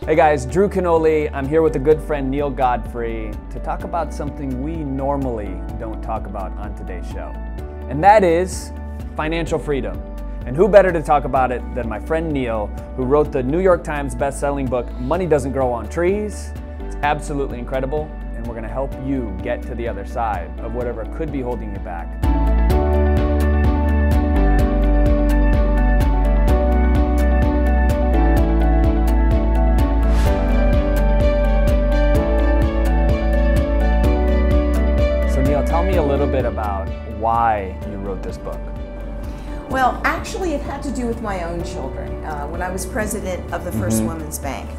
Hey guys, Drew Canoli. I'm here with a good friend, Neale Godfrey, to talk about something we normally don't talk about on today's show. And that is financial freedom. And who better to talk about it than my friend Neale, who wrote the New York Times best-selling book, Money Doesn't Grow on Trees. It's absolutely incredible, and we're gonna help you get to the other side of whatever could be holding you back. Tell me a little bit about why you wrote this book. Well, actually it had to do with my own children. When I was president of the First Women's Bank,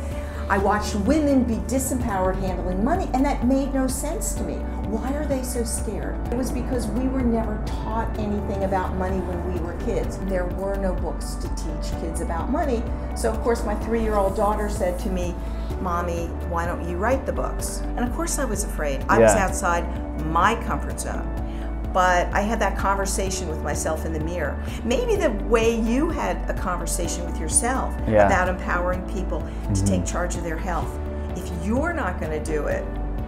I watched women be disempowered handling money, and that made no sense to me. Why are they so scared? It was because we were never taught anything about money when we were kids. There were no books to teach kids about money. So of course my 3-year-old daughter said to me, "Mommy, why don't you write the books?" And of course I was afraid. I was outside my comfort zone. But I had that conversation with myself in the mirror. Maybe the way you had a conversation with yourself about empowering people to take charge of their health. If you're not gonna do it,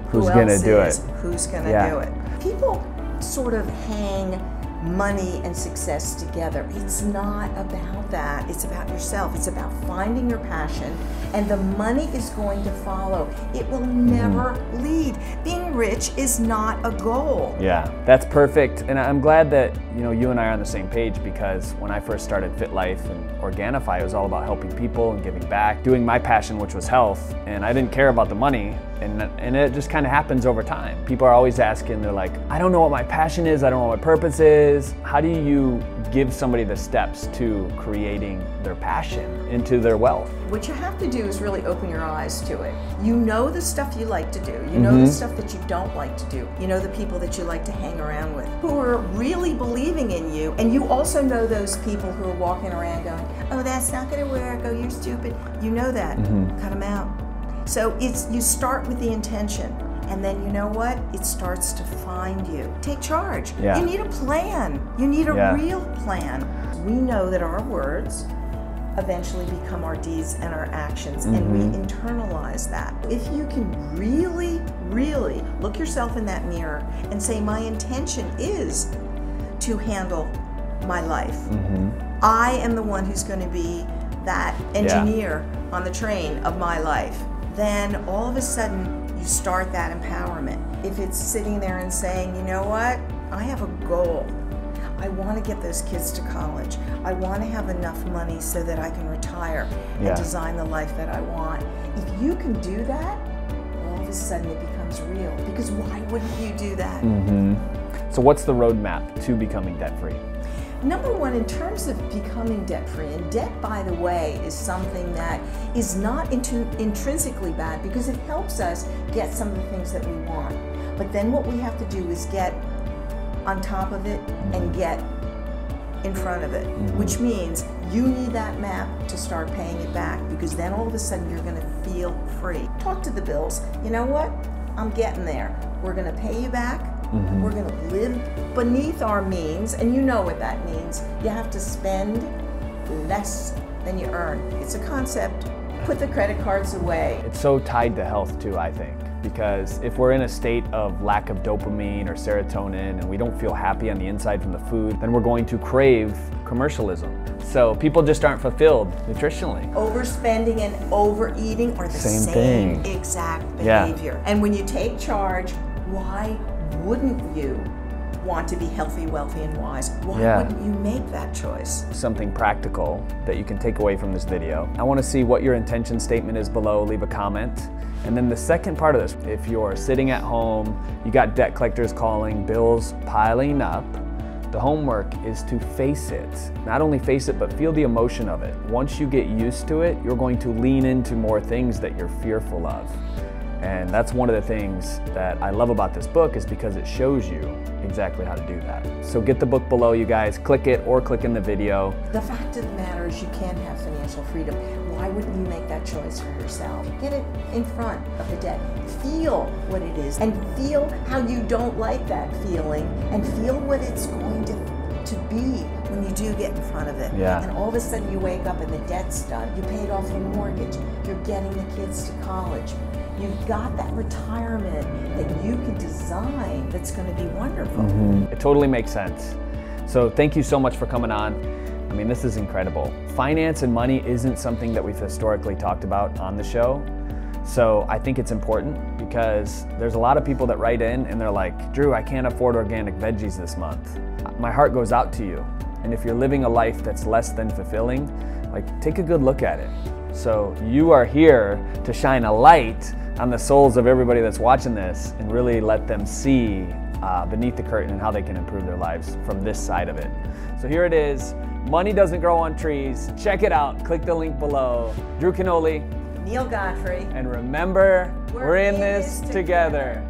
who's gonna do it? Who's gonna do it? People sort of hang money and success together. It's not about that. It's about yourself. It's about finding your passion, and the money is going to follow. It will never lead. Being rich is not a goal. Yeah, that's perfect. And I'm glad that you and I are on the same page, because when I first started FitLife and Organifi, it was all about helping people and giving back, doing my passion, which was health, and I didn't care about the money. And it just kind of happens over time. People are always asking, they're like, I don't know what my passion is, I don't know what my purpose is. How do you give somebody the steps to creating their passion into their wealth? What you have to do is really open your eyes to it. You know the stuff you like to do. You know the stuff that you don't like to do. You know the people that you like to hang around with, who are really believing in you. And you also know those people who are walking around going, oh, that's not gonna work, oh, you're stupid. You know that, cut them out. So you start with the intention, and then you know what? It starts to find you. Take charge. You need a plan. You need a real plan. We know that our words eventually become our deeds and our actions, and we internalize that. If you can really, really look yourself in that mirror and say, my intention is to handle my life. I am the one who's going to be that engineer on the train of my life. Then all of a sudden you start that empowerment. If it's sitting there and saying, you know what, I have a goal. I want to get those kids to college. I want to have enough money so that I can retire and design the life that I want. If you can do that, all of a sudden it becomes real. Because why wouldn't you do that? So what's the roadmap to becoming debt-free? Number one, in terms of becoming debt-free, and debt, by the way, is something that is not intrinsically bad, because it helps us get some of the things that we want. But then what we have to do is get on top of it and get in front of it, which means you need that map to start paying it back, because then all of a sudden you're going to feel free. Talk to the bills. You know what? I'm getting there. We're going to pay you back. We're going to live beneath our means, and you know what that means. You have to spend less than you earn. It's a concept. Put the credit cards away. It's so tied to health too, I think, because if we're in a state of lack of dopamine or serotonin and we don't feel happy on the inside from the food, then we're going to crave commercialism. So people just aren't fulfilled nutritionally. Overspending and overeating are the same exact behavior. And when you take charge, why wouldn't you want to be healthy, wealthy, and wise? Why wouldn't you make that choice? Something practical that you can take away from this video. I want to see what your intention statement is below. Leave a comment. And then the second part of this, if you're sitting at home, you got debt collectors calling, bills piling up, the homework is to face it. Not only face it, but feel the emotion of it. Once you get used to it, you're going to lean into more things that you're fearful of. And that's one of the things that I love about this book, is because it shows you exactly how to do that. So get the book below, you guys. Click it or click in the video. The fact of the matter is you can have financial freedom. Why wouldn't you make that choice for yourself? Get it in front of the debt. Feel what it is, and feel how you don't like that feeling, and feel what it's going to be when you do get in front of it. Yeah. And all of a sudden you wake up and the debt's done. You paid off your mortgage. You're getting the kids to college. You've got that retirement that you can design that's going to be wonderful. It totally makes sense. So thank you so much for coming on. I mean, this is incredible. Finance and money isn't something that we've historically talked about on the show. So I think it's important because there's a lot of people that write in and they're like, Drew, I can't afford organic veggies this month. My heart goes out to you. And if you're living a life that's less than fulfilling, like, take a good look at it. So you are here to shine a light on the souls of everybody that's watching this and really let them see beneath the curtain and how they can improve their lives from this side of it. So here it is. Money doesn't grow on trees. Check it out. Click the link below. Drew Canoli. Neale Godfrey. And remember, we're in this together.